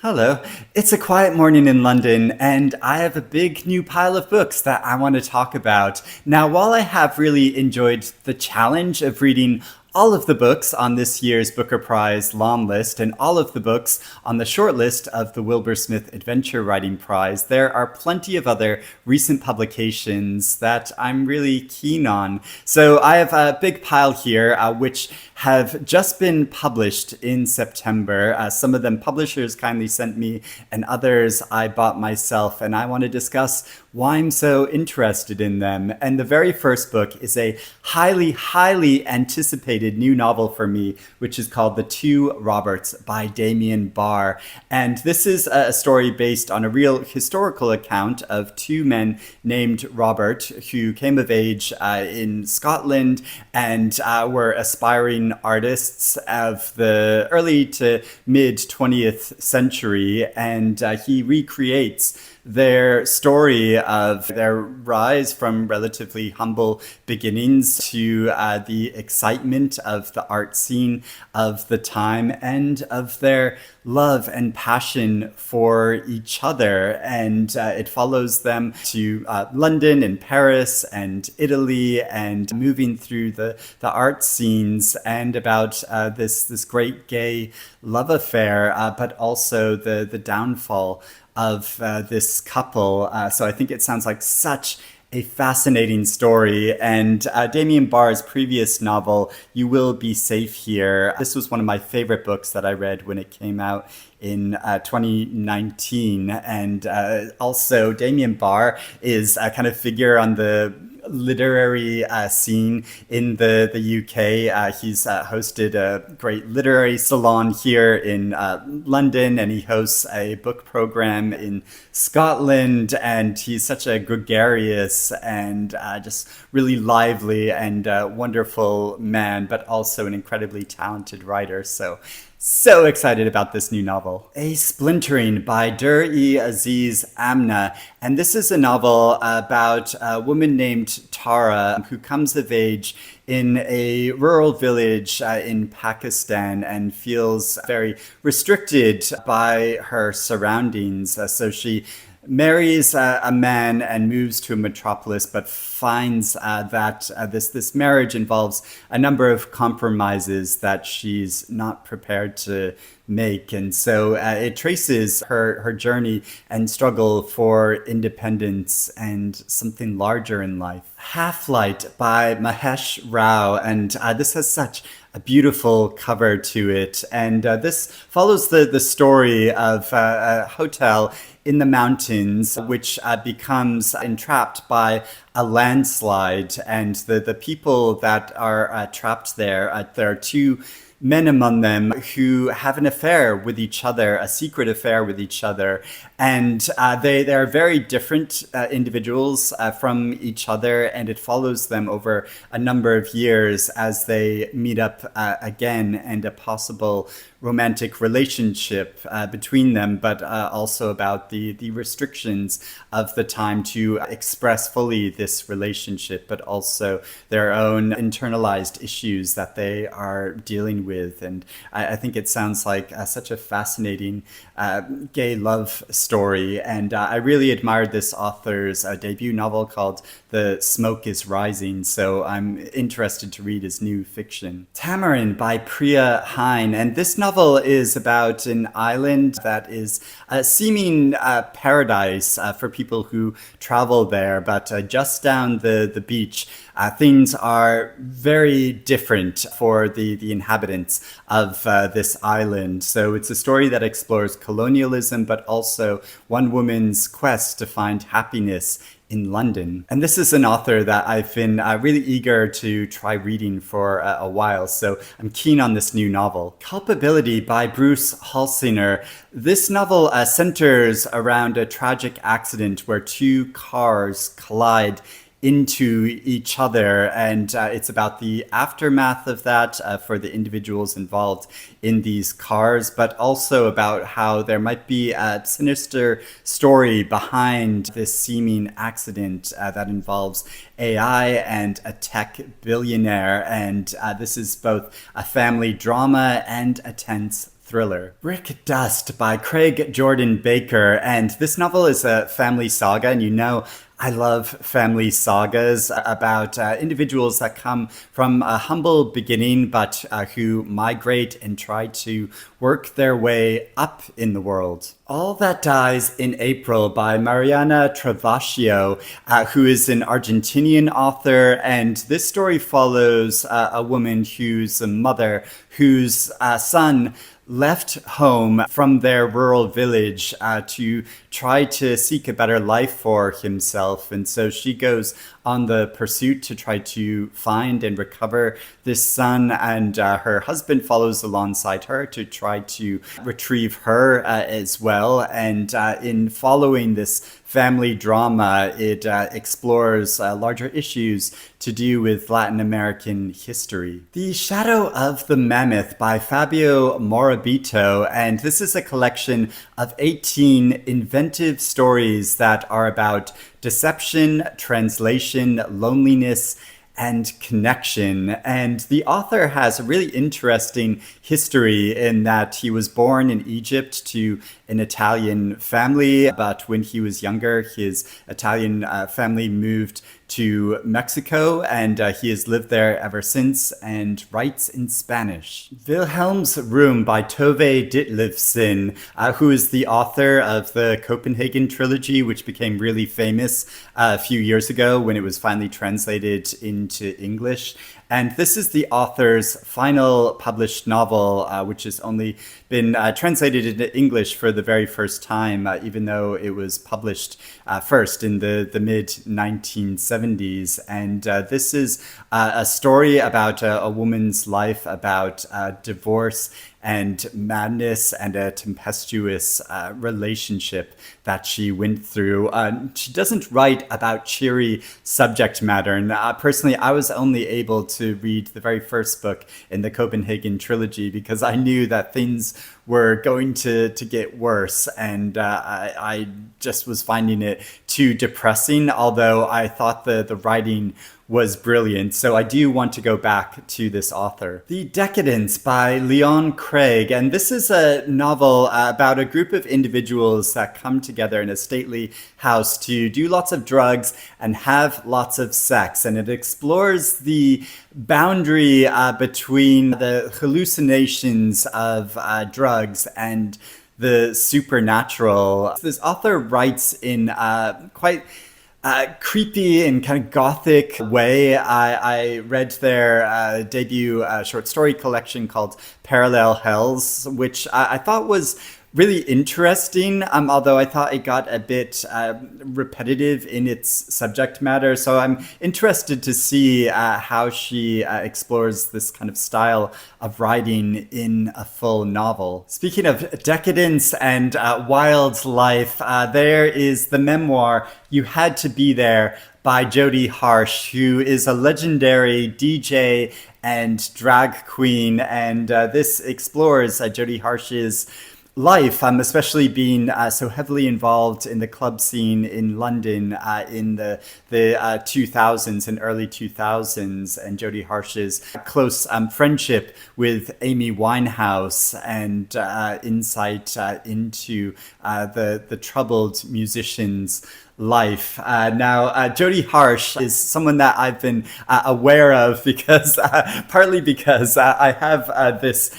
Hello. It's a quiet morning in London, and I have a big new pile of books that I want to talk about. Now, while I have really enjoyed the challenge of reading all of the books on this year's Booker Prize long list and all of the books on the short list of the Wilbur Smith Adventure Writing Prize, there are plenty of other recent publications that I'm really keen on. So I have a big pile here, which have just been published in September. Some of them publishers kindly sent me, and others I bought myself, and I want to discuss why I'm so interested in them. And the very first book is a highly anticipated new novel for me, which is called The Two Roberts by Damian Barr. And this is a story based on a real historical account of two men named Robert who came of age in Scotland and were aspiring artists of the early to mid 20th century. And he recreates their story of their rise from relatively humble beginnings to the excitement of the art scene of the time and of their love and passion for each other. And it follows them to London and Paris and Italy and moving through the art scenes and about this great gay love affair, but also the downfall of this couple. So I think it sounds like such a fascinating story. And Damian Barr's previous novel, You Will Be Safe Here, this was one of my favorite books that I read when it came out in 2019. And also Damian Barr is a kind of figure on the literary scene in the UK. He's hosted a great literary salon here in London, and he hosts a book program in Scotland, and he's such a gregarious and just really lively and wonderful man, but also an incredibly talented writer. So excited about this new novel. A Splintering by Aziz Amna. And this is a novel about a woman named Tara who comes of age in a rural village in Pakistan and feels very restricted by her surroundings. So she marries a man and moves to a metropolis, but finds that this marriage involves a number of compromises that she's not prepared to make. And so it traces her journey and struggle for independence and something larger in life. Half-Light by Mahesh Rao, and this has such a beautiful cover to it. And this follows the story of a hotel in the mountains, which becomes entrapped by a landslide. And the people that are trapped there, there are two men among them who have an affair with each other, a secret affair with each other. And they are very different individuals from each other, and it follows them over a number of years as they meet up again, and a possible romantic relationship between them, but also about the restrictions of the time to express fully this relationship, but also their own internalized issues that they are dealing with. And I think it sounds like such a fascinating gay love story. And I really admired this author's debut novel called The Smoke is Rising, so I'm interested to read his new fiction. Tamarin by Priya, Hein, and this novel is about an island that is a seeming paradise for people who travel there, but just down the beach, things are very different for the inhabitants of this island. So it's a story that explores colonialism, but also one woman's quest to find happiness in London. And this is an author that I've been really eager to try reading for a while, so I'm keen on this new novel. Culpability by Bruce Holsinger. This novel centers around a tragic accident where two cars collide into each other, and it's about the aftermath of that for the individuals involved in these cars, but also about how there might be a sinister story behind this seeming accident that involves AI and a tech billionaire. And this is both a family drama and a tense thriller. Brick Dust by Craig Jordan Baker, and this novel is a family saga, and I love family sagas about individuals that come from a humble beginning but who migrate and try to work their way up in the world. All That Dies in April by Mariana Travacio, who is an Argentinian author, and this story follows a woman who's a mother whose son left home from their rural village to try to seek a better life for himself. And so she goes on the pursuit to try to find and recover this son, and her husband follows alongside her to try to retrieve her as well. And in following this family drama, it explores larger issues to do with Latin American history. The Shadow of the Mammoth by Fabio Morabito, and this is a collection of 18 inventive stories that are about deception, translation, loneliness, and connection. And the author has a really interesting history in that he was born in Egypt to an Italian family, but when he was younger, his Italian family moved to Mexico, and he has lived there ever since and writes in Spanish. Vilhelm's Room by Tove Ditlevsen, who is the author of the Copenhagen trilogy, which became really famous a few years ago when it was finally translated into English. And this is the author's final published novel, which has only been translated into English for the very first time, even though it was published first in the mid-1970s. And this is a story about a woman's life, about divorce and madness and a tempestuous relationship that she went through. She doesn't write about cheery subject matter. And personally, I was only able to read the very first book in the Copenhagen trilogy because I knew that things were going to get worse. And I just was finding it too depressing, although I thought the writing was brilliant. So I do want to go back to this author. The Decadence by Leon Craig. And this is a novel about a group of individuals that come together in a stately house to do lots of drugs and have lots of sex. And it explores the boundary between the hallucinations of drugs and the supernatural. This author writes in quite creepy and kind of gothic way. I read their debut short story collection called Parallel Hells, which I thought was really interesting, although I thought it got a bit repetitive in its subject matter. So I'm interested to see how she explores this kind of style of writing in a full novel. Speaking of decadence and wild life, there is the memoir You Had to Be There by Jodie Harsh, who is a legendary DJ and drag queen. And this explores Jodie Harsh's life, especially being so heavily involved in the club scene in London in the 2000s and early 2000s, and Jodie Harsh's close friendship with Amy Winehouse and insight into the troubled musician's life. Now, Jodie Harsh is someone that I've been aware of because partly because I have this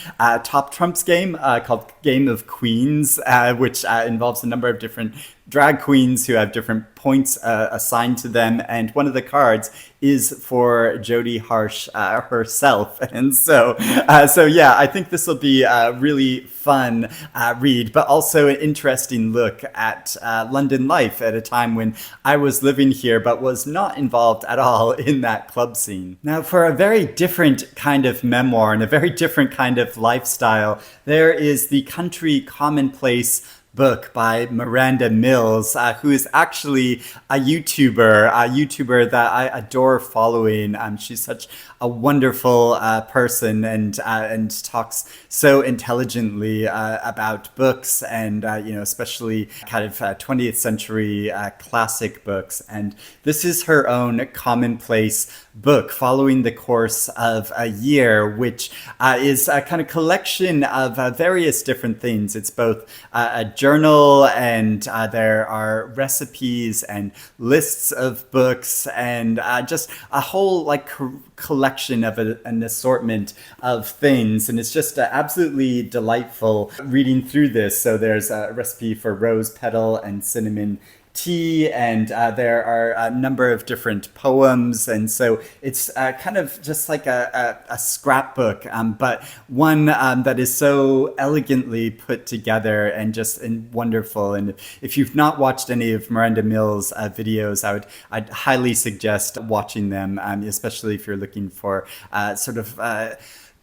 Top Trumps game called Game of Queens, which involves a number of different drag queens who have different points assigned to them, and one of the cards is for Jodie Harsh herself. And so yeah, I think this will be a really fun read, but also an interesting look at London life at a time when I was living here but was not involved at all in that club scene. Now, for a very different kind of memoir and a very different kind of lifestyle, there is the Country Commonplace book by Miranda Mills, who is actually a YouTuber that I adore following. She's such a wonderful person and talks so intelligently about books and especially kind of 20th century classic books. And this is her own Commonplace book following the course of a year, which is a kind of collection of various different things. It's both a journal and there are recipes and lists of books and just a whole collection of an assortment of things. And it's just absolutely delightful reading through this. So there's a recipe for rose petal and cinnamon tea, and there are a number of different poems, and so it's kind of just like a scrapbook, but one that is so elegantly put together and wonderful. And if you've not watched any of Miranda Mills' videos, I'd highly suggest watching them, especially if you're looking for sort of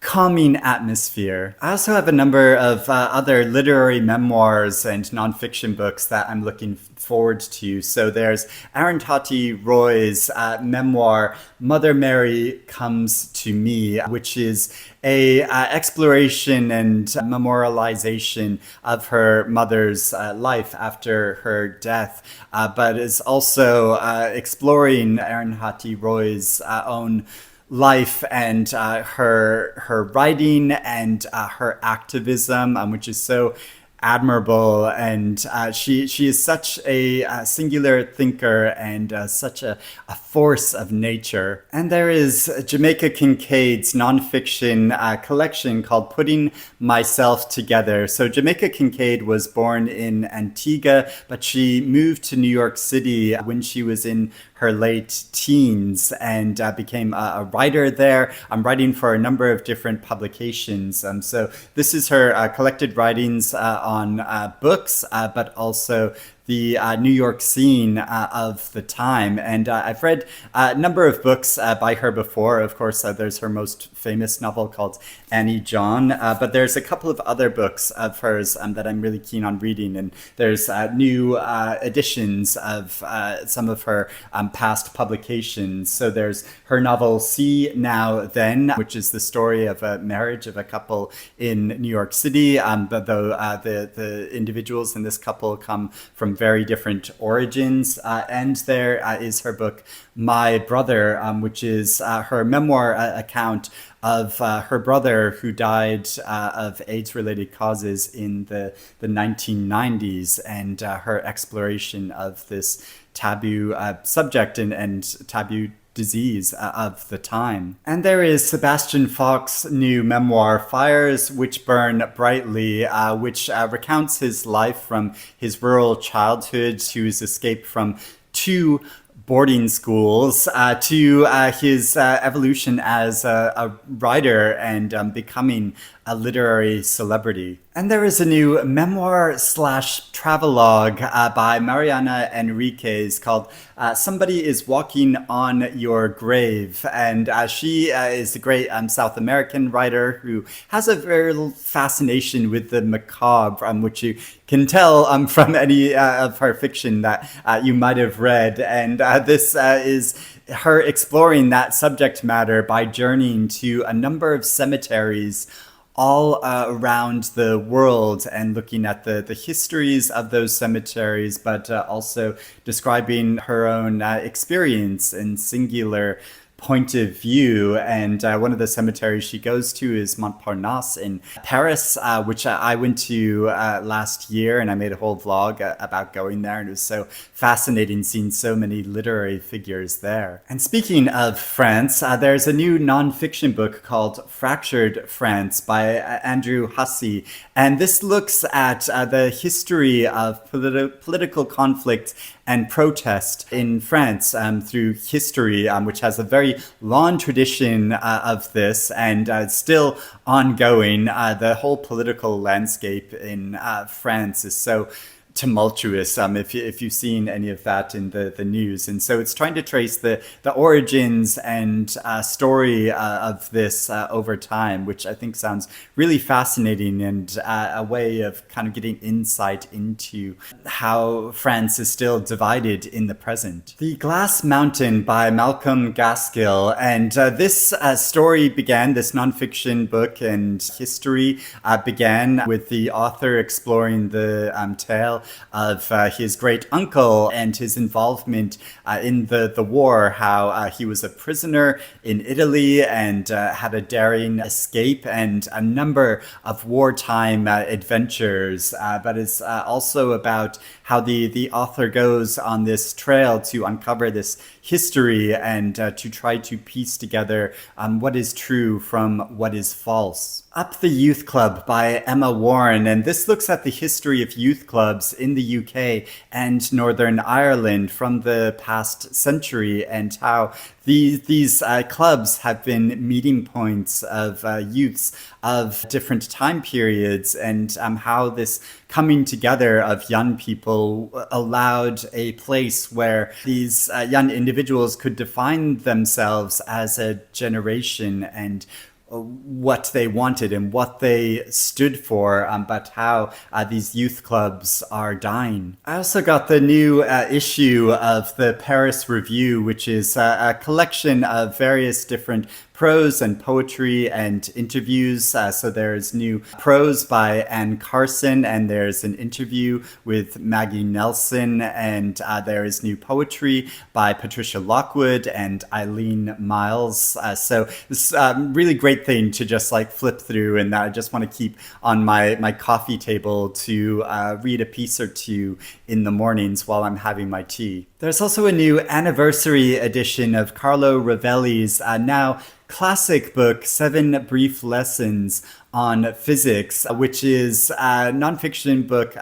calming atmosphere. I also have a number of other literary memoirs and nonfiction books that I'm looking forward to. So there's Arundhati Roy's memoir, Mother Mary Comes to Me, which is a exploration and memorialization of her mother's life after her death, but is also exploring Arundhati Roy's own life and her writing and her activism, which is so admirable. And she is such a singular thinker and such a force of nature. And there is Jamaica Kincaid's nonfiction collection called Putting Myself Together. So Jamaica Kincaid was born in Antigua, but she moved to New York City when she was in her late teens and became a writer there. I'm writing for a number of different publications. So this is her collected writings on books, but also the New York scene of the time. And I've read a number of books by her before. Of course, there's her most famous novel called Annie John, but there's a couple of other books of hers that I'm really keen on reading. And there's new editions of some of her past publications. So there's her novel See Now Then, which is the story of a marriage of a couple in New York City, but though the individuals in this couple come from very different origins. And there is her book, My Brother, which is her memoir account of her brother who died of AIDS-related causes in the 1990s, and her exploration of this taboo subject and taboo disease of the time. And there is Sebastian Faulks' new memoir, Fires Which Burn Brightly, which recounts his life from his rural childhood to his escape from two boarding schools to his evolution as a writer and becoming a literary celebrity. And there is a new memoir / travelogue by Mariana Enriquez called Somebody is Walking on Your Grave. And she is a great South American writer who has a very fascination with the macabre, which you can tell from any of her fiction that you might have read. And this is her exploring that subject matter by journeying to a number of cemeteries all around the world and looking at the histories of those cemeteries, but also describing her own experience and singular point of view. And one of the cemeteries she goes to is Montparnasse in Paris, which I went to last year, and I made a whole vlog about going there, and it was so fascinating seeing so many literary figures there. And speaking of France, there's a new nonfiction book called Fractured France by Andrew Hussey, and this looks at the history of political conflict and protest in France through history, which has a very long tradition of this and still ongoing. The whole political landscape in France is so tumultuous, if you've seen any of that in the news. And so it's trying to trace the origins and story of this over time, which I think sounds really fascinating, and a way of kind of getting insight into how France is still divided in the present. The Glass Mountain by Malcolm Gaskill. And this story began, this nonfiction book and history began with the author exploring the tale of his great uncle and his involvement in the war, how he was a prisoner in Italy and had a daring escape and a number of wartime adventures, but it's also about how the author goes on this trail to uncover this history and to try to piece together what is true from what is false. Up the Youth Club by Emma Warren, and this looks at the history of youth clubs in the UK and Northern Ireland from the past century, and how these clubs have been meeting points of youths of different time periods, and how this coming together of young people allowed a place where these young individuals could define themselves as a generation and what they wanted and what they stood for, but how these youth clubs are dying. I also got the new issue of the Paris Review, which is a collection of various different prose and poetry and interviews. So there's new prose by Anne Carson, and there's an interview with Maggie Nelson, and there is new poetry by Patricia Lockwood and Eileen Miles. So this is a really great thing to just like flip through, and I just want to keep on my coffee table to read a piece or two in the mornings while I'm having my tea. There's also a new anniversary edition of Carlo Rovelli's now classic book, 7 Brief Lessons on Physics, which is a nonfiction book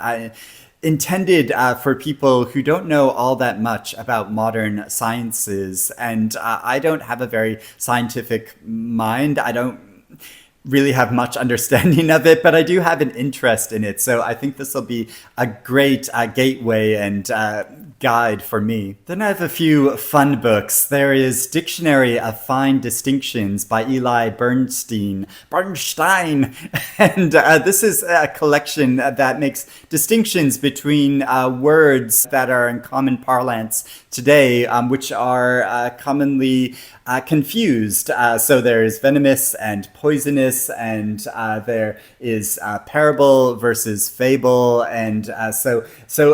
intended for people who don't know all that much about modern sciences. And I don't have a very scientific mind. I don't really have much understanding of it, but I do have an interest in it. So I think this will be a great gateway and guide for me. Then I have a few fun books. There is Dictionary of Fine Distinctions by Eli Bernstein. And this is a collection that makes distinctions between words that are in common parlance today, which are commonly confused. So there is venomous and poisonous, and there is parable versus fable, and so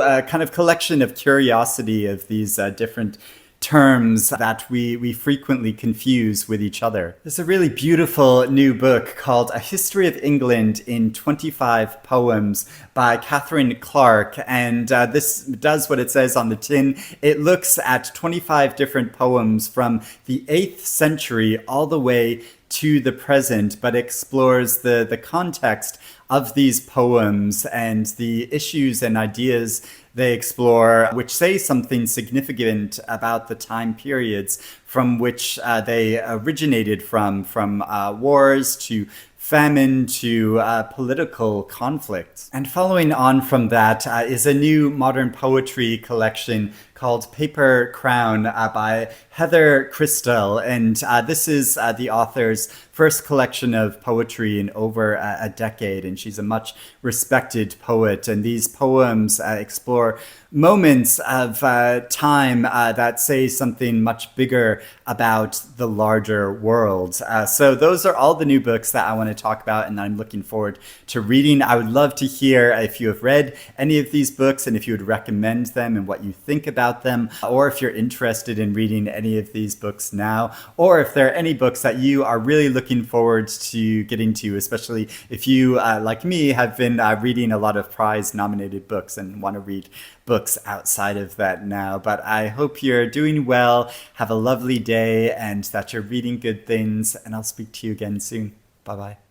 a kind of collection of curiosity of these different terms that we frequently confuse with each other. There's a really beautiful new book called A History of England in 25 Poems by Catherine Clark, and this does what it says on the tin. It looks at 25 different poems from the 8th century all the way to the present, but explores the context of these poems and the issues and ideas they explore, which say something significant about the time periods from which they originated from wars to famine to political conflicts. And following on from that is a new modern poetry collection called Paper Crown by Heather Christel. And this is the author's first collection of poetry in over a decade. And she's a much respected poet. And these poems explore moments of time that say something much bigger about the larger world. So those are all the new books that I want to talk about and I'm looking forward to reading. I would love to hear if you have read any of these books and if you would recommend them and what you think about them, or if you're interested in reading any of these books now, or if there are any books that you are really looking forward to getting to, especially if you, like me, have been reading a lot of prize-nominated books and want to read books outside of that now. But I hope you're doing well, have a lovely day, and that you're reading good things, and I'll speak to you again soon. Bye-bye.